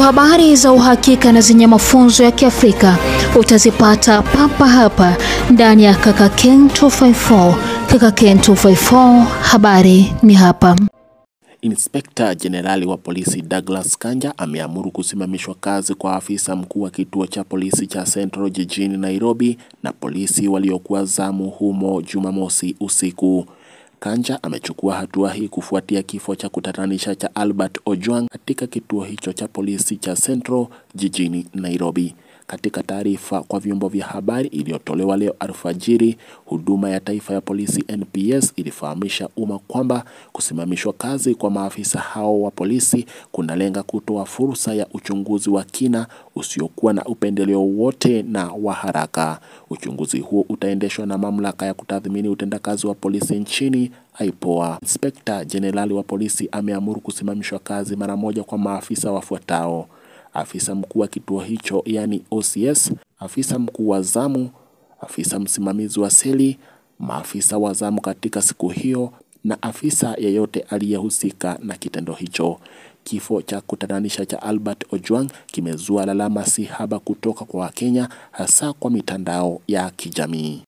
Kwa habari za uhakika na zenye mafunzo ya Kiafrika utazipata papa hapa ndani ya Kaka Ken 254. Kaka Ken 254, habari ni hapa. Inspekta Jenerali wa polisi Douglas Kanja ameamuru kusimamishwa kazi kwa afisa mkuu wa kituo cha polisi cha Central jijini Nairobi na polisi waliokuwa zamu humo Jumamosi usiku. Kanja amechukua hatua hii kufuatia kifo cha kutatanisha cha Albert Ojwang katika kituo hicho cha polisi cha Central jijini Nairobi. Katika taarifa kwa vyombo vya habari iliyotolewa leo alfajiri, huduma ya taifa ya polisi NPS ilifahamisha umma kwamba kusimamishwa kazi kwa maafisa hao wa polisi kunalenga kutoa fursa ya uchunguzi wa kina usiokuwa na upendeleo wote na wa haraka. Uchunguzi huo utaendeshwa na mamlaka ya kutathmini utendakazi wa polisi nchini IPOA. Inspekta Jenerali wa polisi ameamuru kusimamishwa kazi mara moja kwa maafisa wafuatao: afisa mkuu wa kituo hicho yani OCS, afisa mkuu wa zamu, afisa msimamizi wa seli, maafisa wa zamu katika siku hiyo na afisa yeyote aliyehusika na kitendo hicho. Kifo cha kutatanisha cha Albert Ojwang kimezua lalama si haba kutoka kwa Wakenya, hasa kwa mitandao ya kijamii.